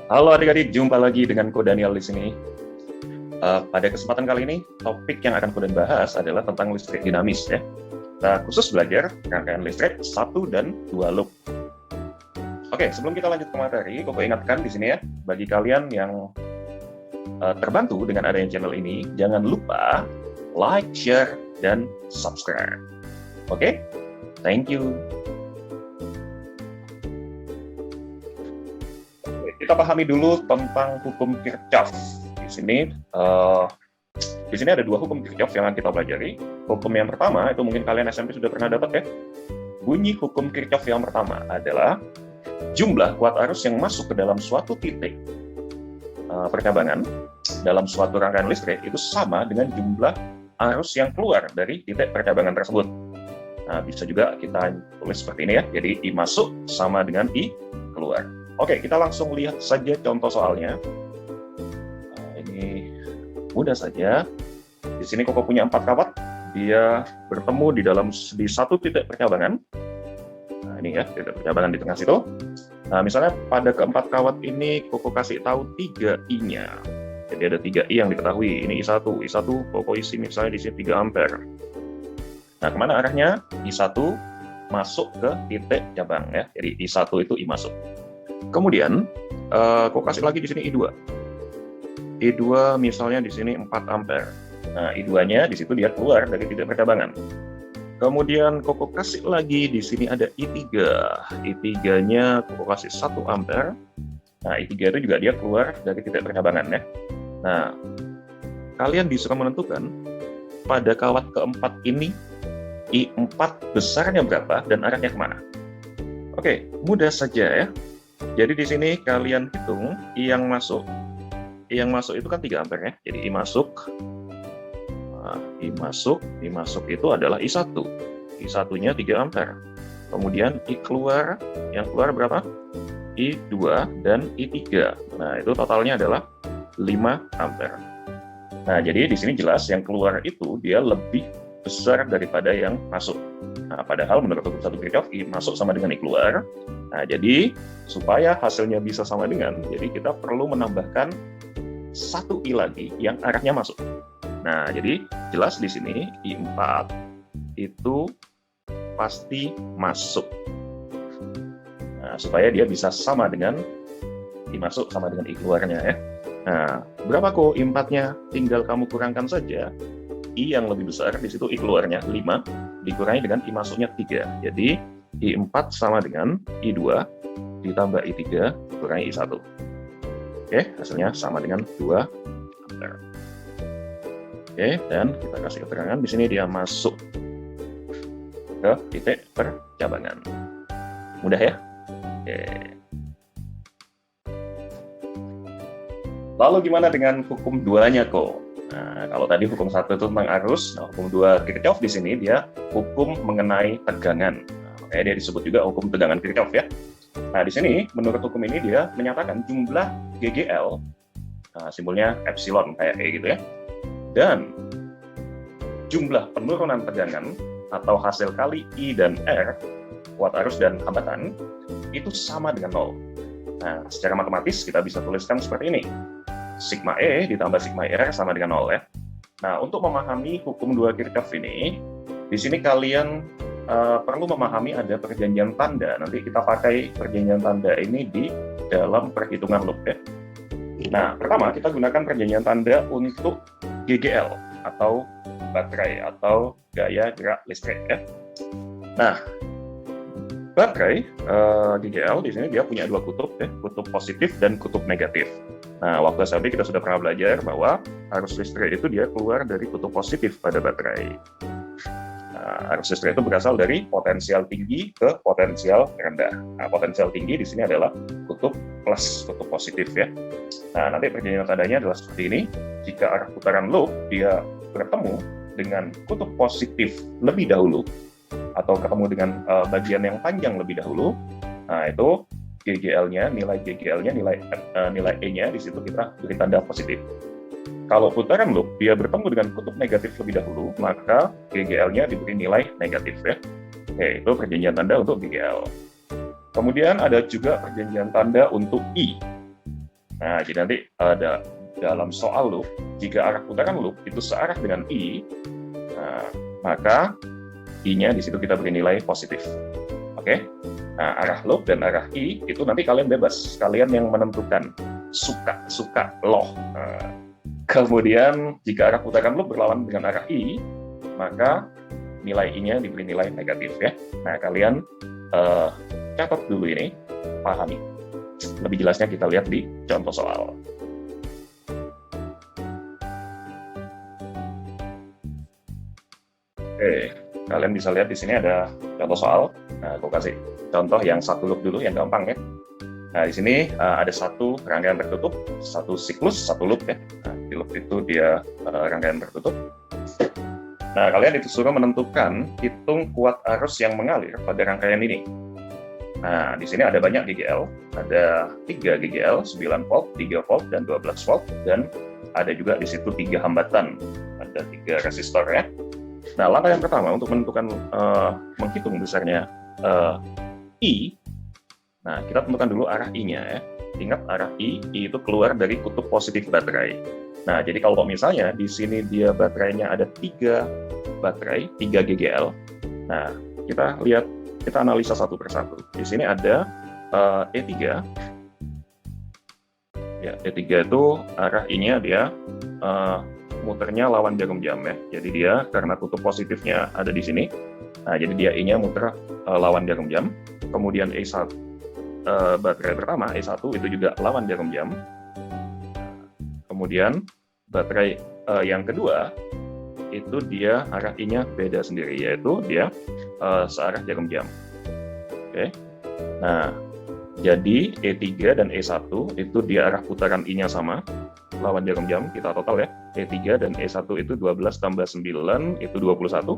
Halo adik-adik, jumpa lagi dengan Ko Daniel di sini. Pada kesempatan kali ini, topik yang akan Ko Dan bahas adalah tentang listrik dinamis ya. Kita khusus belajar rangkaian listrik 1 dan 2 loop. Oke, sebelum kita lanjut ke materi, Koko ingatkan di sini ya, bagi kalian yang terbantu dengan adanya channel ini, jangan lupa like, share, dan subscribe. Oke? Thank you. Kita pahami dulu tentang hukum Kirchhoff. Di sini ada 2 hukum Kirchhoff yang akan kita pelajari. Hukum yang pertama itu mungkin kalian SMP sudah pernah dapat ya. Bunyi hukum Kirchhoff yang pertama adalah jumlah kuat arus yang masuk ke dalam suatu titik percabangan dalam suatu rangkaian listrik itu sama dengan jumlah arus yang keluar dari titik percabangan tersebut. Nah, bisa juga kita tulis seperti ini ya. Jadi I masuk sama dengan I keluar. Oke, kita langsung lihat saja contoh soalnya. Ini mudah saja. Di sini Koko punya 4 kawat. Dia bertemu di satu titik percabangan. Nah, ini ya, titik percabangan di tengah situ. Nah, misalnya pada keempat kawat ini Koko kasih tahu 3 I-nya. Jadi ada 3 I yang diketahui. Ini I1. I1 Koko isi misalnya di sini 3 ampere. Nah, kemana arahnya? I1 masuk ke titik cabang ya. Jadi I1 itu I masuk. Kemudian, Koko kasih lagi di sini I2. I2 misalnya di sini 4 ampere. Nah, I2-nya di situ dia keluar dari titik percabangan. Kemudian Koko kasih lagi di sini ada I3. I3-nya Koko kasih 1 ampere. Nah, I3 itu juga dia keluar dari titik percabangan ya. Nah, kalian disuruh menentukan pada kawat keempat ini I4 besarnya berapa dan arahnya kemana. Oke, mudah saja ya. Jadi di sini kalian hitung I yang masuk. I yang masuk itu kan 3 ampere ya. Jadi I masuk. Nah, I masuk itu adalah I1. I1-nya 3 ampere. Kemudian I keluar, yang keluar berapa? I2 dan I3. Nah, itu totalnya adalah 5 ampere. Nah, jadi di sini jelas yang keluar itu dia lebih besar daripada yang masuk. Nah, padahal menurut hukum 1 Kirchhoff, I masuk sama dengan I keluar. Nah, jadi supaya hasilnya bisa sama dengan, jadi kita perlu menambahkan 1 I lagi yang arahnya masuk. Nah, jadi jelas di sini I4 itu pasti masuk. Nah, supaya dia bisa sama dengan I masuk sama dengan I keluarnya ya. Nah, berapa kok I4-nya? Tinggal kamu kurangkan saja. I yang lebih besar, di situ I keluarnya 5, dikurangi dengan I masuknya 3. Jadi, I4 sama dengan I2, ditambah I3, dikurangi I1. Oke, hasilnya sama dengan 2 ampere. Oke, dan kita kasih keterangan, di sini dia masuk ke titik percabangan. Mudah ya? Oke. Lalu gimana dengan hukum 2-nya kok? Nah, kalau tadi hukum 1 itu tentang arus, nah hukum 2 Kirchhoff di sini dia hukum mengenai tegangan. Nah, makanya dia disebut juga hukum tegangan Kirchhoff ya. Nah, di sini menurut hukum ini dia menyatakan jumlah GGL, nah, simbolnya epsilon kayak gitu ya, dan jumlah penurunan tegangan atau hasil kali I dan R, kuat arus dan hambatan, itu sama dengan 0. Nah, secara matematis kita bisa tuliskan seperti ini. Sigma E ditambah sigma R sama dengan 0 ya. Nah, untuk memahami hukum 2 Kirchhoff ini, di sini kalian perlu memahami ada perjanjian tanda. Nanti kita pakai perjanjian tanda ini di dalam perhitungan loop ya. Nah, pertama kita gunakan perjanjian tanda untuk GGL atau baterai atau gaya gerak listrik ya. Nah, baterai GGL di sini dia punya 2 kutub ya, kutub positif dan kutub negatif. Nah, waktu SMP kita sudah pernah belajar bahwa arus listrik itu dia keluar dari kutub positif pada baterai. Nah, arus listrik itu berasal dari potensial tinggi ke potensial rendah. Nah, potensial tinggi di sini adalah kutub plus, kutub positif ya. Nah, nanti perjanjian tandanya adalah seperti ini. Jika arah putaran loop dia bertemu dengan kutub positif lebih dahulu, atau ketemu dengan bagian yang panjang lebih dahulu, nah itu GGL-nya, nilai GGL-nya, nilai E-nya di situ kita beri tanda positif. Kalau putaran loop dia bertemu dengan kutub negatif lebih dahulu, maka GGL-nya diberi nilai negatif ya. Oke, itu perjanjian tanda untuk GGL. Kemudian ada juga perjanjian tanda untuk I. Nah, jadi nanti ada dalam soal loop, jika arah putaran loop itu searah dengan I, nah, maka I-nya di situ kita beri nilai positif. Oke? Nah, arah loop dan arah I itu nanti kalian bebas, kalian yang menentukan, suka loh. Nah, kemudian jika arah putaran loop berlawan dengan arah I, maka nilai I-nya diberi nilai negatif ya. Nah, kalian catat dulu ini, pahami. Lebih jelasnya kita lihat di contoh soal. Oke, kalian bisa lihat di sini ada contoh soal. Nah, aku kasih contoh yang satu loop dulu, yang gampang ya. Nah, di sini ada satu rangkaian tertutup, satu siklus, satu loop ya. Nah, di loop itu dia rangkaian tertutup. Nah, kalian disuruh menentukan hitung kuat arus yang mengalir pada rangkaian ini. Nah, di sini ada banyak GGL, ada 3 GGL, 9 volt, 3 volt, dan 12 volt, dan ada juga di situ 3 hambatan, ada 3 resistor ya. Nah, langkah yang pertama untuk menentukan menghitung besarnya I. Nah, kita tentukan dulu arah I-nya ya. Ingat arah I itu keluar dari kutub positif baterai. Nah, jadi kalau misalnya di sini dia baterainya ada 3 baterai, 3 GGL. Nah, kita lihat, kita analisa satu persatu. Di sini ada E3. Ya, E3 itu arah I-nya dia muternya lawan jarum jam ya. Jadi dia karena kutub positifnya ada di sini. Nah, jadi dia I-nya muter lawan jarum jam. Kemudian E1 baterai pertama E1 itu juga lawan jarum jam. Kemudian baterai yang kedua itu dia arah I-nya beda sendiri, yaitu dia searah jarum jam. Oke. Nah, jadi E3 dan E1 itu dia arah putaran I-nya sama, lawan jarum jam, kita total ya. E3 dan E1 itu 12 tambah 9 itu 21.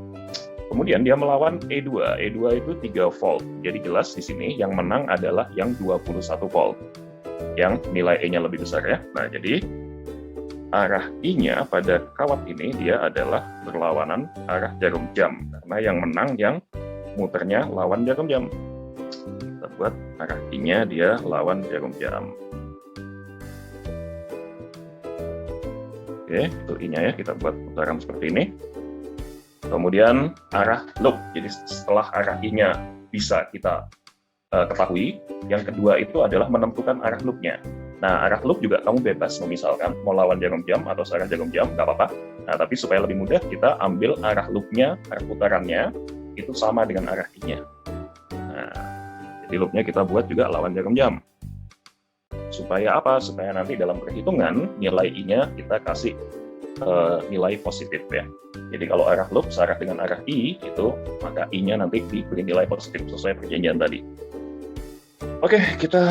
Kemudian dia melawan E2. E2 itu 3 volt. Jadi jelas di sini yang menang adalah yang 21 volt. Yang nilai E-nya lebih besar ya. Nah, jadi arah I-nya pada kawat ini dia adalah berlawanan arah jarum jam. Karena yang menang yang muternya lawan jarum jam. Kita buat arah I-nya dia lawan jarum jam. Oke, itu I-nya ya, kita buat putaran seperti ini. Kemudian arah loop, jadi setelah arah I-nya bisa kita ketahui, yang kedua itu adalah menentukan arah loop-nya. Nah, arah loop juga kamu bebas, misalkan mau lawan jarum jam atau searah jarum jam, nggak apa-apa. Nah, tapi supaya lebih mudah, kita ambil arah loop-nya, arah putarannya, itu sama dengan arah I-nya. Nah, jadi loop-nya kita buat juga lawan jarum jam. Supaya apa? Supaya nanti dalam perhitungan nilai I-nya kita kasih nilai positif ya. Jadi kalau arah loop searah dengan arah I itu, maka I-nya nanti diberi nilai positif sesuai perjanjian tadi. Oke, kita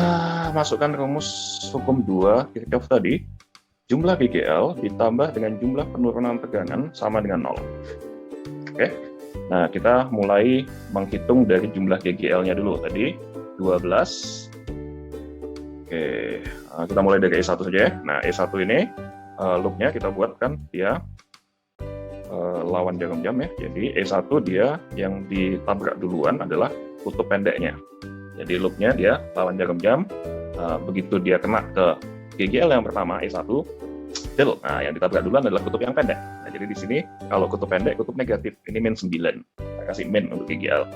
masukkan rumus hukum 2 Kirchhoff tadi. Jumlah GGL ditambah dengan jumlah penurunan tegangan sama dengan 0. Oke. Nah, kita mulai menghitung dari jumlah GGL-nya dulu. Tadi 12. Oke, kita mulai dari E1 saja ya. Nah, E1 ini loop-nya kita buatkan dia lawan jarum jam ya. Jadi E1 dia yang ditabrak duluan adalah kutub pendeknya. Jadi loop-nya dia lawan jarum jam. Begitu dia kena ke GGL yang pertama E1, del. Nah, yang ditabrak duluan adalah kutub yang pendek. Nah, jadi di sini kalau kutub pendek, kutub negatif. Ini min 9. Kita kasih min untuk GGL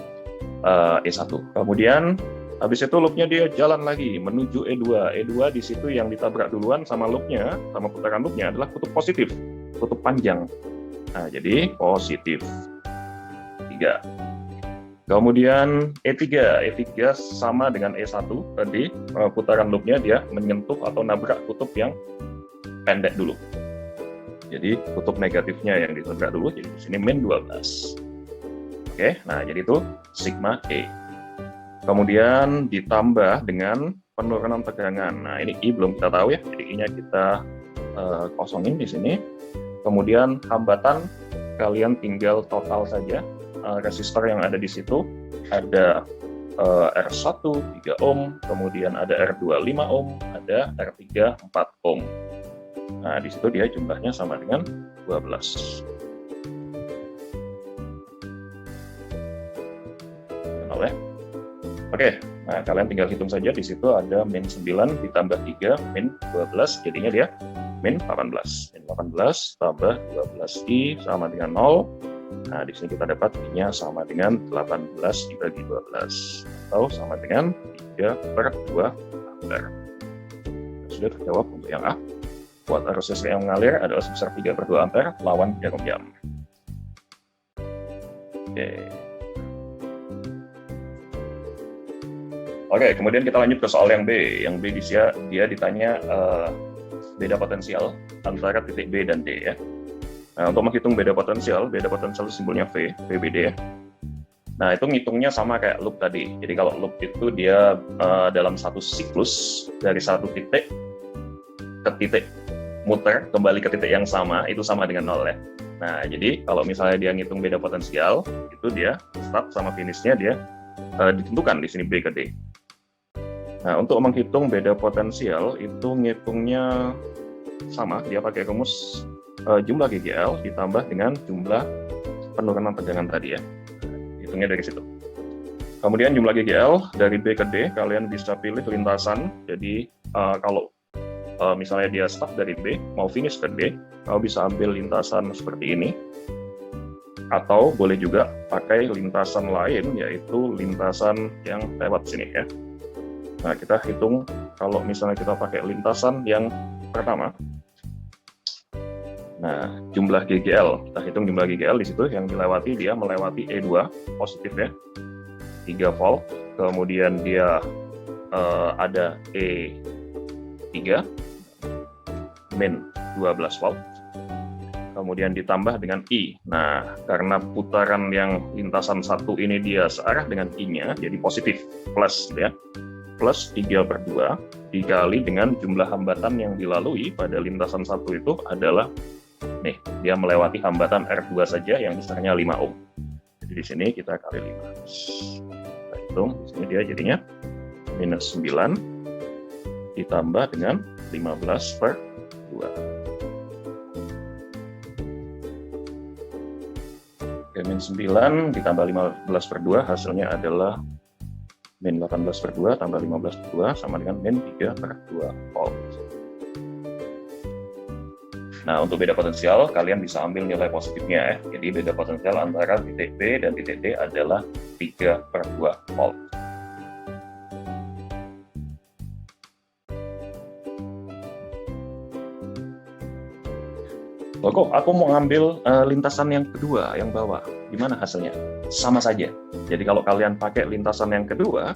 E1. Kemudian habis itu loop-nya dia jalan lagi menuju E2. E2 di situ yang ditabrak duluan sama loop-nya, sama putaran loop-nya adalah kutub positif, kutub panjang. Nah, jadi positif 3. Kemudian E3. E3 sama dengan E1 tadi, putaran loop-nya dia menyentuh atau nabrak kutub yang pendek dulu. Jadi kutub negatifnya yang ditabrak dulu, jadi di sini min 12. Oke, nah jadi itu sigma E. Kemudian ditambah dengan penurunan tegangan. Nah, ini I belum kita tahu ya, jadi I-nya kita kosongin di sini. Kemudian hambatan kalian tinggal total saja. Resistor yang ada di situ ada R1 3 ohm, kemudian ada R2 5 ohm, ada R3 4 ohm. Nah, di situ dia jumlahnya sama dengan 12. Oke, nah kalian tinggal hitung saja, di situ ada min 9 ditambah 3, min 12, jadinya dia min 18. Min 18 tambah 12i sama dengan 0. Nah, di sini kita dapat I-nya sama dengan 18 dibagi 12, atau sama dengan 3/2 ampere. Sudah terjawab untuk yang A. Kuat arus listrik yang mengalir adalah sebesar 3/2 ampere lawan jarum jam. Oke, kemudian kita lanjut ke soal yang B. Yang B dia ditanya beda potensial antara titik B dan D ya. Nah, untuk menghitung beda potensial simbolnya V, VBD ya. Nah, itu ngitungnya sama kayak loop tadi. Jadi kalau loop itu dia dalam satu siklus dari satu titik ke titik muter kembali ke titik yang sama, itu sama dengan 0 ya. Nah, jadi kalau misalnya dia ngitung beda potensial, itu dia start sama finishnya dia ditentukan di sini B ke D. Nah, untuk menghitung beda potensial itu ngitungnya sama, dia pakai rumus jumlah GGL ditambah dengan jumlah penurunan tegangan tadi ya. Hitungnya dari situ. Kemudian jumlah GGL dari B ke D, kalian bisa pilih lintasan. Jadi kalau misalnya dia start dari B, mau finish ke D, kau bisa ambil lintasan seperti ini. Atau boleh juga pakai lintasan lain, yaitu lintasan yang lewat sini ya. Nah, kita hitung kalau misalnya kita pakai lintasan yang pertama. Nah, jumlah GGL, kita hitung jumlah GGL di situ yang dilewati, dia melewati E2 positif ya, 3 volt. Kemudian dia ada E3 min 12 volt. Kemudian ditambah dengan I. Nah, karena putaran yang lintasan satu ini dia searah dengan I-nya, jadi positif plus ya. Plus 3/2 dikali dengan jumlah hambatan yang dilalui pada lintasan satu itu adalah nih, dia melewati hambatan R2 saja yang besarnya 5 ohm. Jadi di sini kita kali 5. Kita hitung, di sini dia jadinya minus 9 ditambah dengan 15/2. Oke, min 9 ditambah 15/2 hasilnya adalah min 18/2 tambah 15/2 sama dengan min 3/2 volt. Nah, untuk beda potensial, kalian bisa ambil nilai positifnya ya. Jadi beda potensial antara titik B dan titik D adalah 3/2 volt. Loh, kok aku mau ngambil lintasan yang kedua, yang bawah. Gimana hasilnya? Sama saja. Jadi kalau kalian pakai lintasan yang kedua,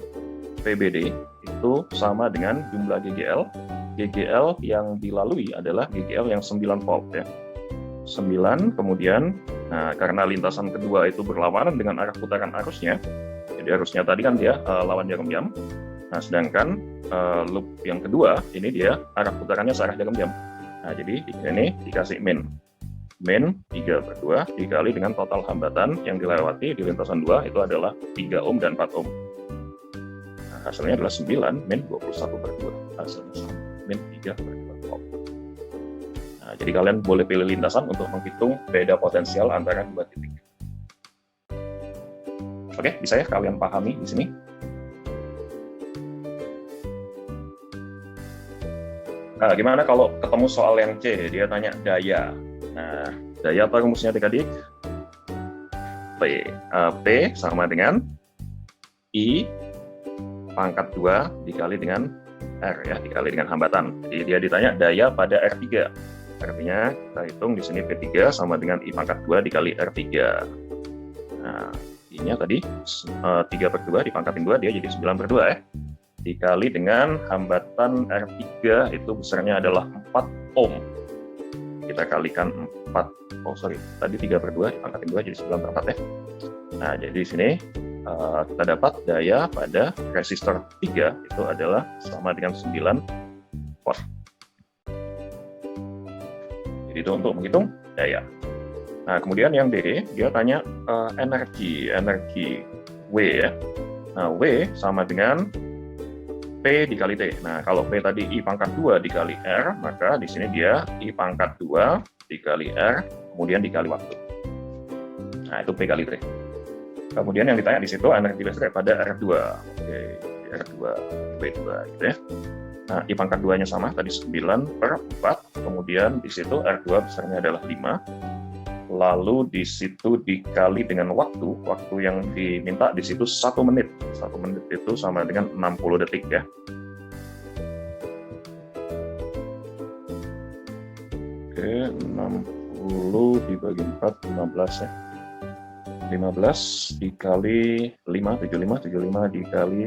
VBD itu sama dengan jumlah GGL. GGL yang dilalui adalah GGL yang 9 volt ya. 9, kemudian, nah karena lintasan kedua itu berlawanan dengan arah putaran arusnya, jadi arusnya tadi kan dia lawan jarum jam. Nah, sedangkan loop yang kedua, ini dia arah putarannya searah jarum jam. Nah, jadi ini dikasih min 3/2 dikali dengan total hambatan yang dilewati di lintasan 2 itu adalah 3 ohm dan 4 ohm. Nah, hasilnya adalah 9 min 21/2. Hasilnya sama, min 3/2 volt. Nah, jadi kalian boleh pilih lintasan untuk menghitung beda potensial antara dua titik. Oke, bisa ya kalian pahami di sini? Nah, gimana kalau ketemu soal yang C? Dia tanya daya. Nah, daya apa rumusnya adik-adik? P sama dengan I pangkat 2 dikali dengan R ya, dikali dengan hambatan. Jadi dia ditanya daya pada R3. Artinya kita hitung di sini P3 sama dengan I pangkat 2 dikali R3. Nah, I-nya tadi 3/2 dipangkatin 2, dia jadi 9/2 ya. Dikali dengan hambatan R3 itu besarnya adalah 4 ohm. Kita kalikan 4, tadi 3/2 dipangkatin 2 jadi 9/4 ya. Nah, jadi di sini kita dapat daya pada resistor 3 itu adalah sama dengan 9 watt. Jadi itu untuk menghitung daya. Nah, kemudian yang D, dia tanya energi W ya. Nah, W sama dengan P dikali T. Nah, kalau P tadi I pangkat 2 dikali R, maka di sini dia I pangkat 2 dikali R, kemudian dikali waktu. Nah, itu P kali T. Kemudian yang ditanya di situ energi listrik pada R2. Oke, R2, B2 gitu ya. Nah, I pangkat 2-nya sama, tadi 9/4, kemudian di situ R2 besarnya adalah 5, lalu di situ dikali dengan waktu yang diminta di situ 1 menit. 1 menit itu sama dengan 60 detik ya. Oke, 60 dibagi 4, 15 ya. 15 dikali 5, 75 dikali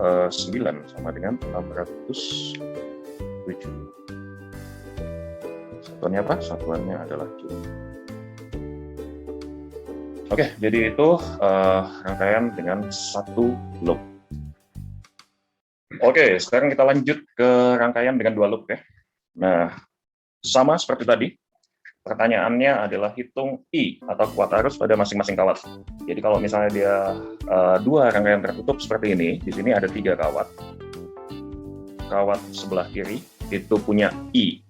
9 sama dengan 607. Satuannya apa? Satuannya adalah Joule. Oke, jadi itu rangkaian dengan 1 loop. Oke, sekarang kita lanjut ke rangkaian dengan 2 loop ya. Nah, sama seperti tadi, pertanyaannya adalah hitung I atau kuat arus pada masing-masing kawat. Jadi kalau misalnya dia 2 rangkaian tertutup seperti ini, di sini ada 3 kawat. Kawat sebelah kiri itu punya I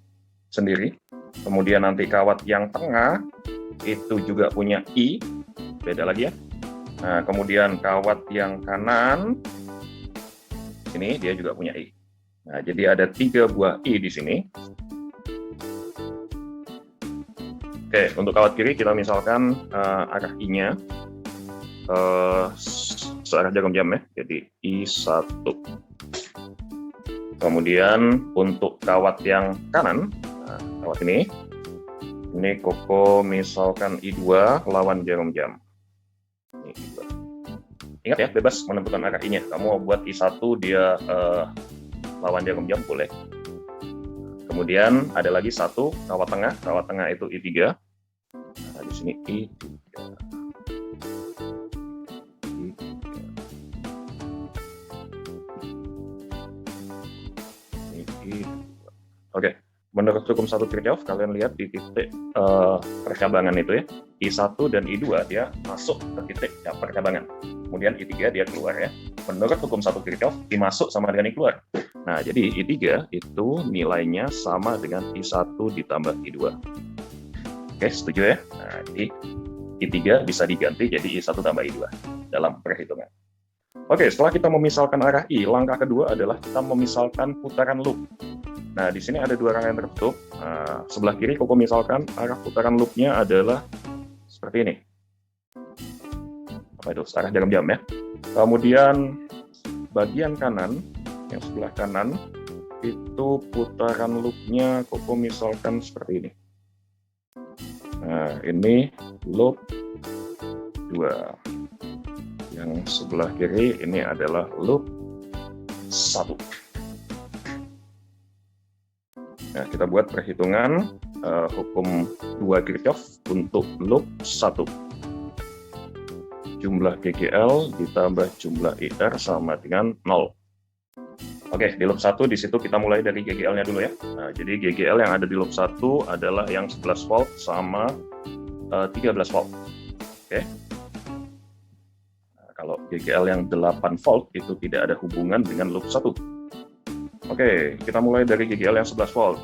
sendiri. Kemudian nanti kawat yang tengah itu juga punya I, beda lagi ya. Nah, kemudian kawat yang kanan ini dia juga punya I. Nah, jadi ada 3 buah I di sini. Oke, untuk kawat kiri kita misalkan arah I-nya searah jarum jam ya, jadi I1. Kemudian untuk kawat yang kanan, kawat ini Koko misalkan I2 lawan jarum jam. Ini I2. Ingat ya, bebas menentukan arah I-nya. Kamu mau buat I1 dia lawan jarum jam boleh. Kemudian ada lagi 1 kawat tengah itu I3. Nah, di sini I3. Oke, menurut hukum 1 Kirchhoff, kalian lihat di titik percabangan itu ya, I1 dan I2 dia masuk ke titik percabangan. Kemudian I3 dia keluar ya. Menurut hukum 1 Kirchhoff, I masuk sama dengan I keluar. Nah, jadi I3 itu nilainya sama dengan I1 ditambah I2. Oke, setuju ya? Nah, jadi I3 bisa diganti jadi I1 tambah I2 dalam perhitungan. Oke, setelah kita memisalkan arah I, langkah kedua adalah kita memisalkan putaran loop. Nah, di sini ada 2 rangkaian tertutup. Nah, sebelah kiri Koko misalkan arah putaran loopnya adalah seperti ini. Apa itu? Arah jarum jam ya. Kemudian bagian kanan, yang sebelah kanan, itu putaran loopnya Koko misalkan seperti ini. Nah, ini loop 2. Yang sebelah kiri ini adalah loop 1. Nah, kita buat perhitungan hukum 2 Kirchhoff untuk loop 1. Jumlah GGL ditambah jumlah IR sama dengan 0. Oke, di loop 1 di situ kita mulai dari GGL-nya dulu ya. Nah, jadi GGL yang ada di loop 1 adalah yang 11 volt sama 13 volt. Oke. Nah, kalau GGL yang 8 volt itu tidak ada hubungan dengan loop 1. Oke, kita mulai dari GGL yang 11 volt.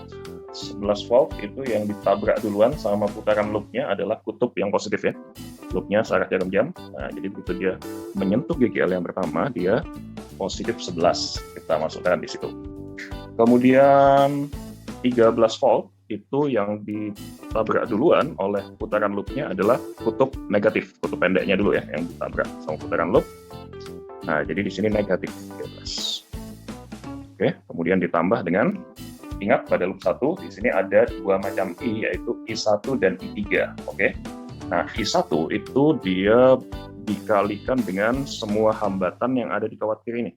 11 volt itu yang ditabrak duluan sama putaran loopnya adalah kutub yang positif ya. Loopnya searah jarum jam. Nah, jadi begitu dia menyentuh GGL yang pertama, dia positif 11. Kita masukkan di situ. Kemudian 13 volt itu yang ditabrak duluan oleh putaran loopnya adalah kutub negatif. Kutub pendeknya dulu ya, yang ditabrak sama putaran loop. Nah, jadi di sini negatif 13. Oke, kemudian ditambah dengan, ingat pada loop 1 di sini ada 2 macam I, yaitu I1 dan I3. Oke. Nah, I1 itu dia dikalikan dengan semua hambatan yang ada di kawat kiri ini.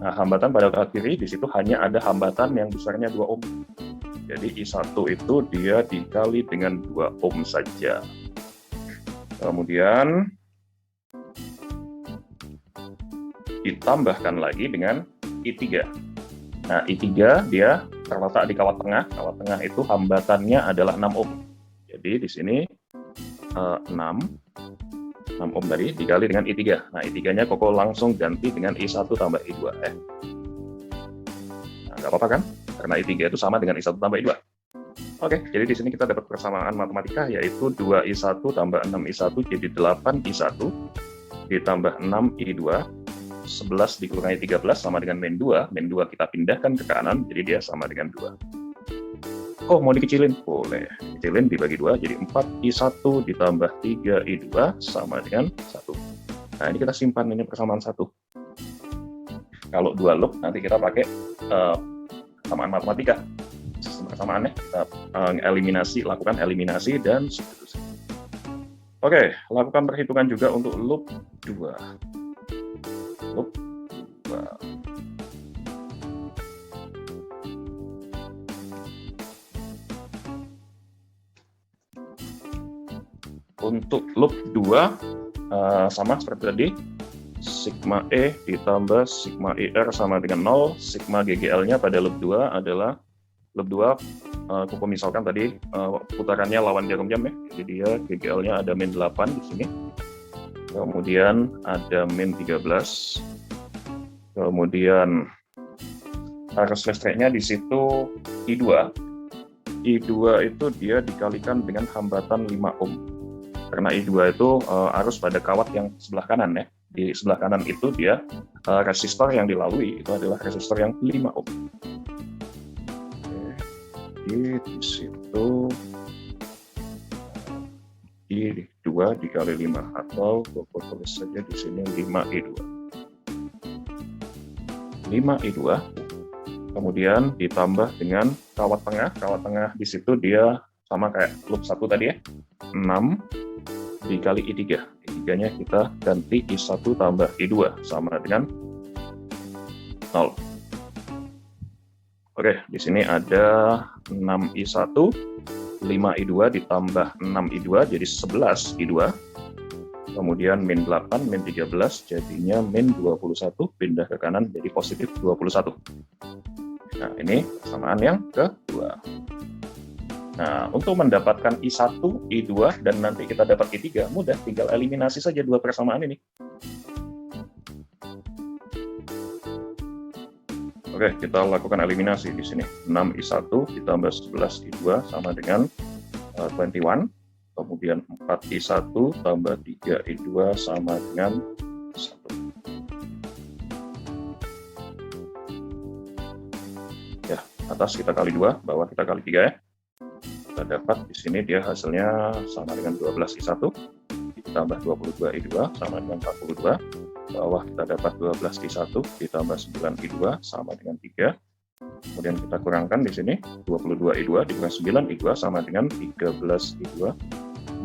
Nah, hambatan pada kawat kiri di situ hanya ada hambatan yang besarnya 2 ohm. Jadi I1 itu dia dikali dengan 2 ohm saja. Kemudian ditambahkan lagi dengan I3. Nah, I3 dia terletak di kawat tengah. Kawat tengah itu hambatannya adalah 6 ohm. Jadi di sini 6 ohm tadi dikali dengan I3. Nah, I3-nya Koko langsung ganti dengan I1 tambah I2 ya. Nah, nggak apa-apa kan? Karena I3 itu sama dengan I1 tambah I2. Oke, jadi di sini kita dapat persamaan matematika yaitu 2I1 tambah 6I1 jadi 8I1 ditambah 6I2 11 dikurangi 13 sama dengan min 2. Min 2 kita pindahkan ke kanan, jadi dia sama dengan 2. Oh, mau dikecilin? Boleh. Dikecilin dibagi 2, jadi 4I1 ditambah 3I2 sama dengan 1. Nah, ini kita simpan ini persamaan 1. Kalau 2 loop, nanti kita pakai persamaan matematika. Sistem persamaannya, kita lakukan eliminasi dan substitusi. Oke, lakukan perhitungan juga untuk loop 2. Loop 2. Untuk loop 2, sama seperti tadi, sigma E ditambah sigma IR sama dengan 0, sigma GGL-nya pada loop 2 adalah, loop 2, aku misalkan tadi putarannya lawan jarum jam ya, jadi dia GGL-nya ada min 8 di sini, kemudian ada min 13, kemudian arus listriknya di situ I2. I2 itu dia dikalikan dengan hambatan 5 ohm. Karena I2 itu arus pada kawat yang sebelah kanan ya. Di sebelah kanan itu dia resistor yang dilalui itu adalah resistor yang 5 ohm. Oke, di situ I2 dikali 5 atau aku tulis saja di sini 5I2. 5I2 kemudian ditambah dengan kawat tengah. Kawat tengah di situ dia sama kayak loop 1 tadi ya. 6 dikali I3. I3-nya kita ganti I1 tambah I2 sama dengan 0. Oke, di sini ada 6I1, 5I2 ditambah 6I2 jadi 11I2. Kemudian min 8, min 13 jadinya min 21, pindah ke kanan jadi positif 21. Nah, ini persamaan yang kedua. Nah, untuk mendapatkan I1, I2, dan nanti kita dapat I3, mudah, tinggal eliminasi saja dua persamaan ini. Oke, kita lakukan eliminasi di sini. 6I1 ditambah 11I2 sama dengan 21. Kemudian 4I1 tambah 3I2 sama dengan 1. Ya, atas kita kali 2, bawah kita kali 3 ya. Kita dapat di sini dia hasilnya sama dengan 12I1 ditambah 22I2 sama dengan 42. Bawah kita dapat 12I1 ditambah 9I2 sama dengan 3. Kemudian kita kurangkan di sini 22I2 dikurangi 9I2 sama dengan 13I2.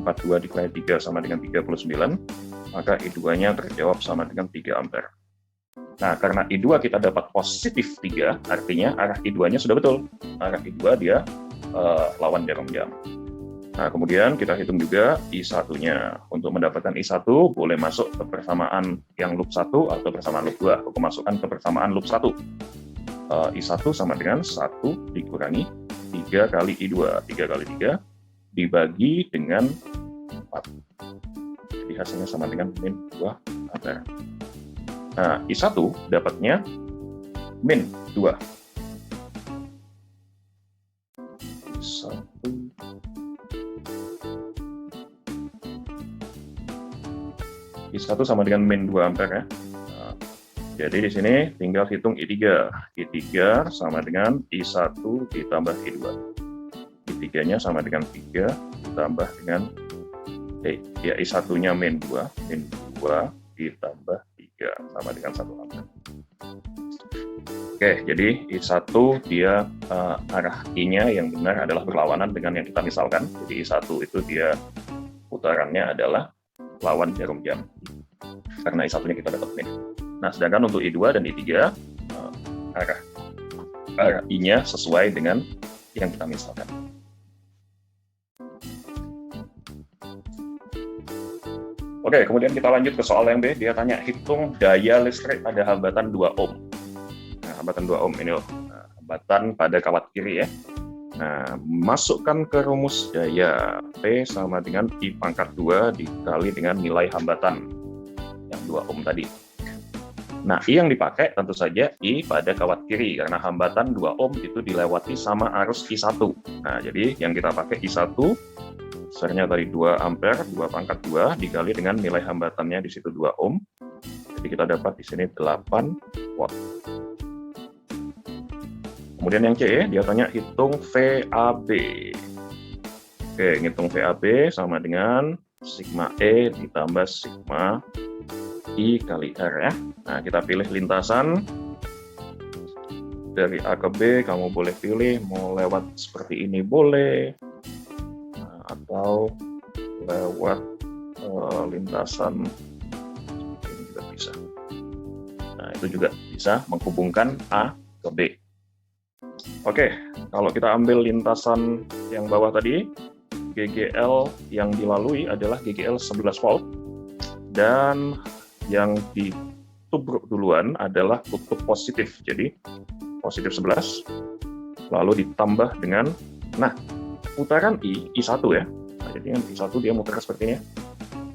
42 dikurangi 3 sama dengan 39. Maka I2-nya terjawab sama dengan 3 ampere. Nah, karena I2 kita dapat positif 3, artinya arah I2-nya sudah betul. Arah I2 dia lawan jarum jam. Nah, kemudian kita hitung juga I1-nya. Untuk mendapatkan I1, boleh masuk ke persamaan yang loop 1 atau persamaan loop 2. Aku masukkan ke persamaan loop 1. I1 sama dengan 1 dikurangi 3 kali I2. 3 kali 3 dibagi dengan 4. Jadi hasilnya sama dengan min 2 ampere. Nah, I1 dapatnya min 2. I1 sama dengan min 2 ampere ya. Nah, jadi di sini tinggal hitung I3. I3 sama dengan I1 ditambah I2. I3-nya sama dengan 3 ditambah dengan ya I1-nya min 2. Min 2 ditambah 3 sama dengan 1 ampere. Oke, jadi I1 dia arah I-nya yang benar adalah berlawanan dengan yang kita misalkan. Jadi I1 itu dia putarannya adalah lawan jarum jam. Karena I1-nya kita dapat min. Nah, sedangkan untuk I2 dan I3 arah I-nya sesuai dengan yang kita misalkan. Oke, kemudian kita lanjut ke soal yang B. Dia tanya hitung daya listrik pada hambatan 2 ohm. Nah, hambatan 2 ohm ini loh. Nah, hambatan pada kawat kiri ya. Nah, masukkan ke rumus daya P sama dengan I pangkat 2 dikali dengan nilai hambatan yang 2 ohm tadi. Nah, I yang dipakai tentu saja I pada kawat kiri karena hambatan 2 ohm itu dilewati sama arus I1. Nah, jadi yang kita pakai I1 besarnya tadi 2 ampere, 2 pangkat 2 dikali dengan nilai hambatannya di situ 2 ohm. Jadi kita dapat di sini 8 watt. Kemudian yang C, dia tanya hitung VAB. Oke, ngitung VAB sama dengan sigma E ditambah sigma I kali R ya. Nah, kita pilih lintasan. Dari A ke B, kamu boleh pilih mau lewat seperti ini boleh. Nah, atau lewat lintasan ini juga bisa. Nah, itu juga bisa menghubungkan A ke B. Oke, kalau kita ambil lintasan yang bawah tadi, GGL yang dilalui adalah GGL 11 volt, dan yang ditubruk duluan adalah kutub positif. Jadi, positif 11, lalu ditambah dengan, nah, putaran I1 ya. Nah, jadi yang I1 dia muter seperti ini.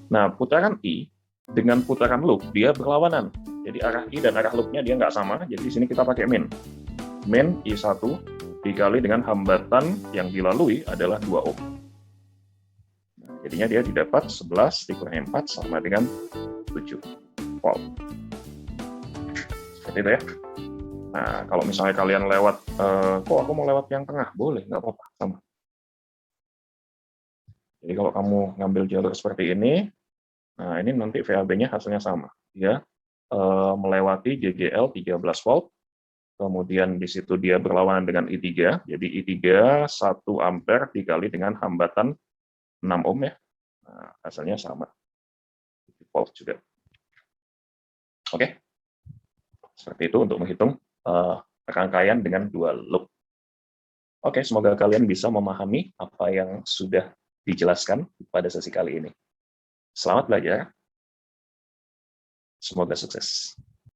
Nah, putaran I dengan putaran loop dia berlawanan. Jadi arah I dan arah loopnya dia nggak sama. Jadi di sini kita pakai min. Min I1 dikali dengan hambatan yang dilalui adalah 2 ohm. Nah, jadinya dia didapat 11 dikurangi 4 sama dengan 7 volt. Seperti itu ya. Nah, kalau misalnya kalian lewat, kok aku mau lewat yang tengah? Boleh, nggak apa-apa, sama. Jadi kalau kamu ngambil jalur seperti ini, nah ini nanti VAB-nya hasilnya sama. Dia melewati GGL 13 volt, kemudian di situ dia berlawanan dengan I3, jadi I3 1 ampere dikali dengan hambatan 6 ohm ya. Nah, hasilnya sama. Volt juga. Oke. Seperti itu untuk menghitung rangkaian dengan 2 loop. Oke, semoga kalian bisa memahami apa yang sudah dijelaskan pada sesi kali ini. Selamat belajar. Semoga sukses.